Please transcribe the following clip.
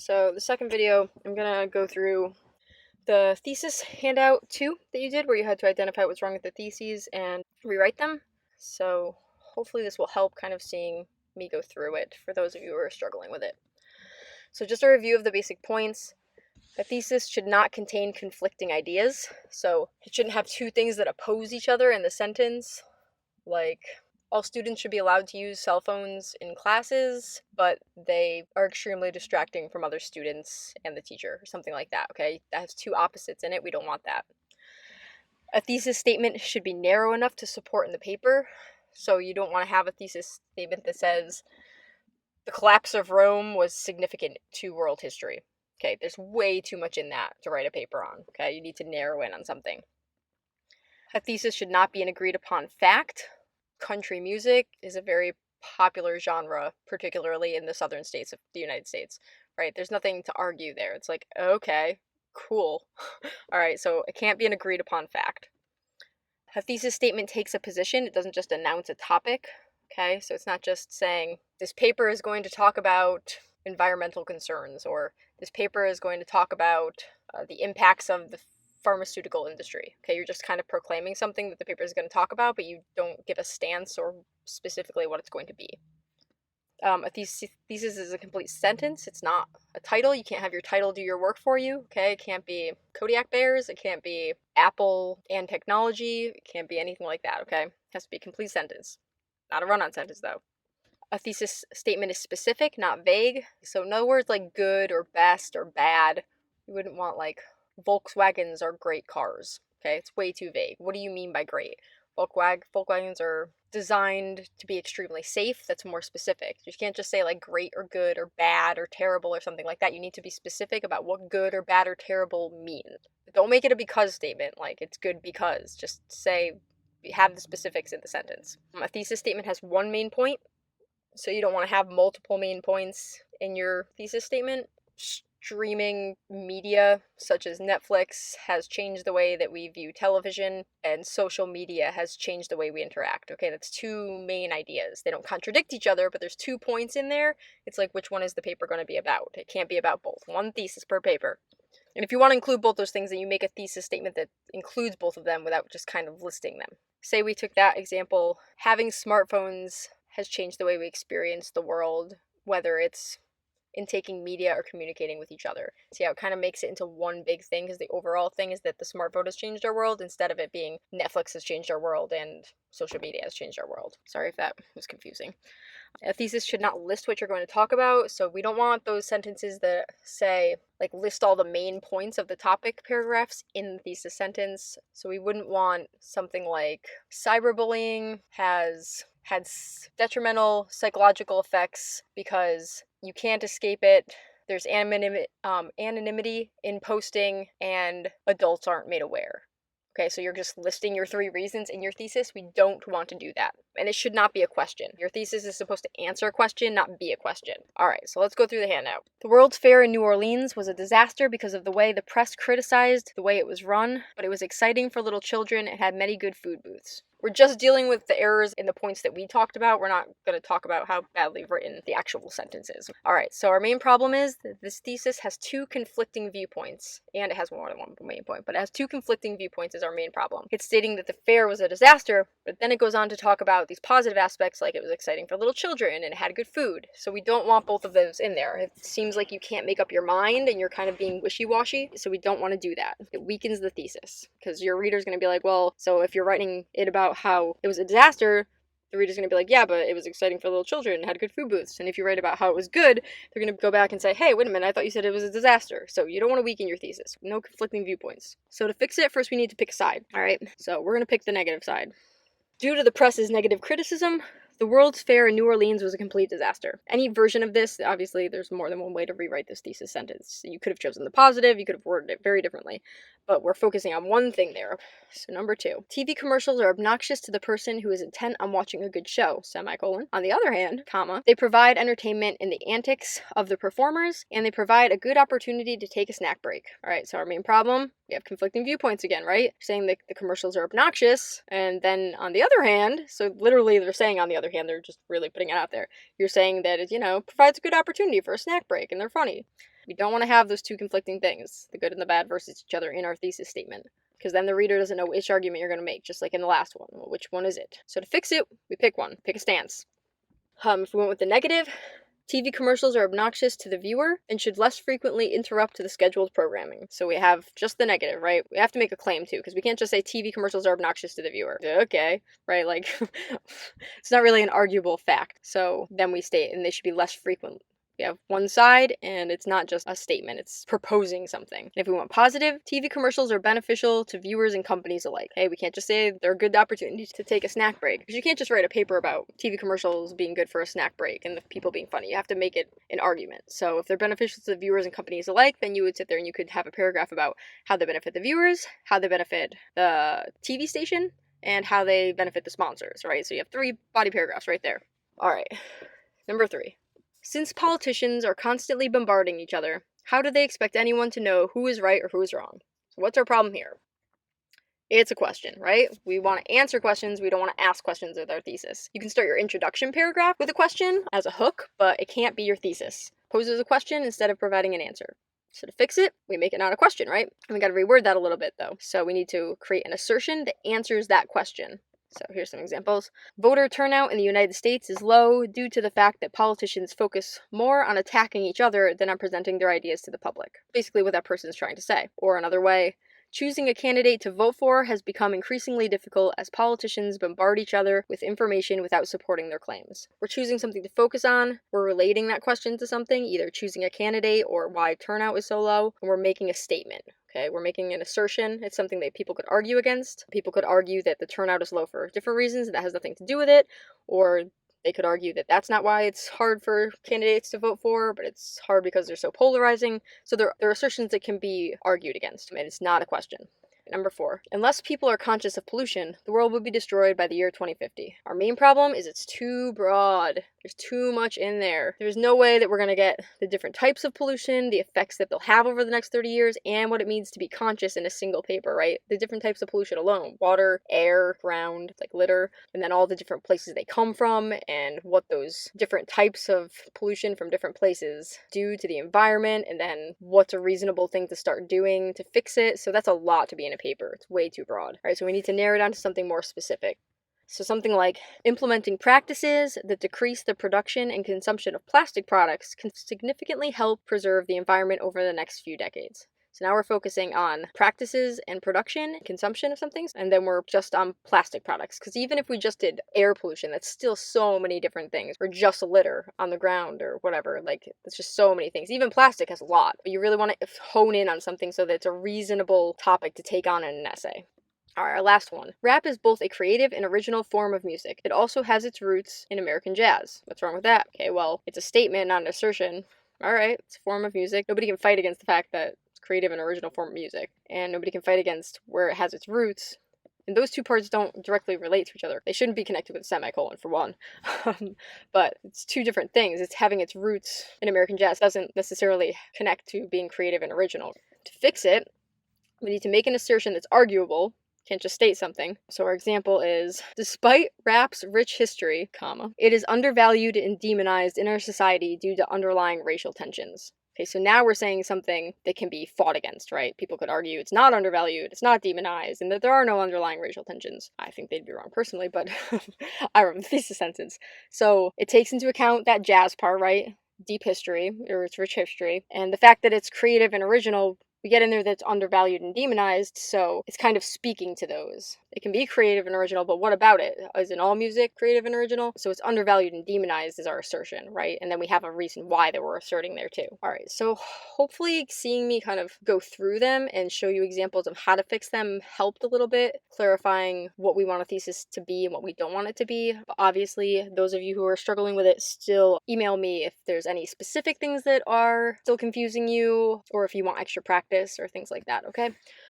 So the second video, I'm gonna go through the thesis handout 2 that you did, where you had to identify what's wrong with the theses and rewrite them. So hopefully this will help kind of seeing me go through it for those of you who are struggling with it. So just a review of the basic points. A thesis should not contain conflicting ideas. So it shouldn't have two things that oppose each other in the sentence, like all students should be allowed to use cell phones in classes, but they are extremely distracting from other students and the teacher, or something like that, okay? That has two opposites in it. We don't want that. A thesis statement should be narrow enough to support in the paper. So you don't want to have a thesis statement that says, the collapse of Rome was significant to world history. Okay, there's way too much in that to write a paper on, okay? You need to narrow in on something. A thesis should not be an agreed upon fact. Country music is a very popular genre, particularly in the southern states of the United States, right? There's nothing to argue there. It's like, okay, cool. All right, so it can't be an agreed upon fact. A thesis statement takes a position. It doesn't just announce a topic, okay? So it's not just saying, this paper is going to talk about environmental concerns, or this paper is going to talk about the impacts of the pharmaceutical industry. Okay, you're just kind of proclaiming something that the paper is going to talk about, but you don't give a stance or specifically what it's going to be. A thesis is a complete sentence. It's not a title. You can't have your title do your work for you. Okay, it can't be Kodiak Bears. It can't be Apple and technology. It can't be anything like that. Okay, it has to be a complete sentence, not a run-on sentence though. A thesis statement is specific, not vague. So no words like good or best or bad. You wouldn't want like Volkswagens are great cars. Okay, it's way too vague. What do you mean by great? Volkswagens are designed to be extremely safe. That's more specific. You can't just say like great or good or bad or terrible or something like that. You need to be specific about what good or bad or terrible means. Don't make it a because statement, like it's good because. Just say, have the specifics in the sentence. A thesis statement has one main point, so you don't want to have multiple main points in your thesis statement. Streaming media such as Netflix has changed the way that we view television, and social media has changed the way we interact. Okay, that's two main ideas. They don't contradict each other, but there's 2 points in there. It's like, which one is the paper going to be about? It can't be about both. One thesis per paper. And if you want to include both those things, then you make a thesis statement that includes both of them without just kind of listing them. Say we took that example, having smartphones has changed the way we experience the world, whether it's in taking media or communicating with each other. See how it kind of makes it into one big thing, because the overall thing is that the smartphone has changed our world, instead of it being Netflix has changed our world and social media has changed our world. Sorry if that was confusing. A thesis should not list what you're going to talk about, so we don't want those sentences that say, like, list all the main points of the topic paragraphs in the thesis sentence. So we wouldn't want something like, cyberbullying has had detrimental psychological effects because you can't escape it. There's anonymity in posting, and adults aren't made aware. Okay, so you're just listing your 3 reasons in your thesis. We don't want to do that. And it should not be a question. Your thesis is supposed to answer a question, not be a question. All right, so let's go through the handout. The World's Fair in New Orleans was a disaster because of the way the press criticized the way it was run, but it was exciting for little children and had many good food booths. We're just dealing with the errors in the points that we talked about. We're not going to talk about how badly written the actual sentence is. All right, so our main problem is that this thesis has 2 conflicting viewpoints, and it has more than one main point, but it has 2 conflicting viewpoints is our main problem. It's stating that the fair was a disaster, but then it goes on to talk about these positive aspects, like it was exciting for little children and it had good food. So we don't want both of those in there. It seems like you can't make up your mind and you're kind of being wishy-washy, so we don't want to do that. It weakens the thesis, because your reader's going to be like, well, so if you're writing it about how it was a disaster, the reader's going to be like, yeah, but it was exciting for little children and had good food booths. And if you write about how it was good, they're going to go back and say, hey, wait a minute, I thought you said it was a disaster. So you don't want to weaken your thesis. No conflicting viewpoints. So to fix it, first we need to pick a side. All right, so we're going to pick the negative side. Due to the press's negative criticism, the World's Fair in New Orleans was a complete disaster. Any version of this, obviously there's more than one way to rewrite this thesis sentence. You could have chosen the positive, you could have worded it very differently, but we're focusing on one thing there. So number 2, TV commercials are obnoxious to the person who is intent on watching a good show, semicolon. On the other hand, comma, they provide entertainment in the antics of the performers, and they provide a good opportunity to take a snack break. All right, so our main problem, we have conflicting viewpoints again, right? Saying that the commercials are obnoxious, and then on the other hand, so literally they're saying on the other hand, they're just really putting it out there. You're saying that it, provides a good opportunity for a snack break and they're funny. We don't want to have those two conflicting things, the good and the bad versus each other in our thesis statement, because then the reader doesn't know which argument you're going to make, just like in the last one. Well, which one is it? So to fix it, we pick one, pick a stance. If we went with the negative, TV commercials are obnoxious to the viewer and should less frequently interrupt the scheduled programming. So we have just the negative, right? We have to make a claim too, because we can't just say TV commercials are obnoxious to the viewer. Okay, right? Like, it's not really an arguable fact. So then we state, and they should be less frequent. We have one side, and it's not just a statement, it's proposing something. And if we want positive, TV commercials are beneficial to viewers and companies alike. Hey, we can't just say they're good opportunities to take a snack break, because you can't just write a paper about TV commercials being good for a snack break and the people being funny. You have to make it an argument. So if they're beneficial to the viewers and companies alike, then you would sit there and you could have a paragraph about how they benefit the viewers, how they benefit the TV station, and how they benefit the sponsors, right? So you have 3 body paragraphs right there. All right, number 3. Since politicians are constantly bombarding each other, how do they expect anyone to know who is right or who is wrong? So what's our problem here? It's a question, right? We want to answer questions. We don't want to ask questions with our thesis. You can start your introduction paragraph with a question as a hook, but it can't be your thesis. Pose it as a question instead of providing an answer. So to fix it, we make it not a question, right? And we got to reword that a little bit though. So we need to create an assertion that answers that question. So here's some examples. Voter turnout in the United States is low due to the fact that politicians focus more on attacking each other than on presenting their ideas to the public. Basically what that person's trying to say. Or another way, choosing a candidate to vote for has become increasingly difficult as politicians bombard each other with information without supporting their claims. We're choosing something to focus on, we're relating that question to something, either choosing a candidate or why turnout is so low, and we're making a statement. Okay, we're making an assertion. It's something that people could argue against. People could argue that the turnout is low for different reasons and that has nothing to do with it, or they could argue that that's not why it's hard for candidates to vote for, but it's hard because they're so polarizing. So there are assertions that can be argued against, and it's not a question. Number 4. Unless people are conscious of pollution, the world would be destroyed by the year 2050. Our main problem is it's too broad. There's too much in there. There's no way that we're going to get the different types of pollution, the effects that they'll have over the next 30 years, and what it means to be conscious in a single paper, right? The different types of pollution alone. Water, air, ground, like litter, and then all the different places they come from, and what those different types of pollution from different places do to the environment, and then what's a reasonable thing to start doing to fix it. So that's a lot to be in a paper. It's way too broad. All right, so we need to narrow down to something more specific. So something like implementing practices that decrease the production and consumption of plastic products can significantly help preserve the environment over the next few decades. So now we're focusing on practices and production, consumption of some things, and then we're just on plastic products. Because even if we just did air pollution, that's still so many different things. Or just litter on the ground or whatever. Like, it's just so many things. Even plastic has a lot. But you really want to hone in on something so that it's a reasonable topic to take on in an essay. All right, our last one. Rap is both a creative and original form of music. It also has its roots in American jazz. What's wrong with that? Okay, well, it's a statement, not an assertion. All right, it's a form of music. Nobody can fight against the fact that it's creative and original form of music. And nobody can fight against where it has its roots. And those two parts don't directly relate to each other. They shouldn't be connected with a semicolon, for one. But it's two different things. It's having its roots in American jazz doesn't necessarily connect to being creative and original. To fix it, we need to make an assertion that's arguable. Can't just state something. So our example is, despite rap's rich history, it is undervalued and demonized in our society due to underlying racial tensions. Okay, so now we're saying something that can be fought against, right? People could argue it's not undervalued, it's not demonized, and that there are no underlying racial tensions. I think they'd be wrong personally, but I wrote the thesis sentence. So it takes into account that jazz part, right? Deep history, or its rich history, and the fact that it's creative and original. We get in there that's undervalued and demonized, so it's kind of speaking to those. It can be creative and original, but what about it? Isn't all music creative and original? So it's undervalued and demonized is our assertion, right? And then we have a reason why that we're asserting there too. All right, so hopefully seeing me kind of go through them and show you examples of how to fix them helped a little bit, clarifying what we want a thesis to be and what we don't want it to be. But obviously, those of you who are struggling with it, still email me if there's any specific things that are still confusing you, or if you want extra practice or things like that, okay?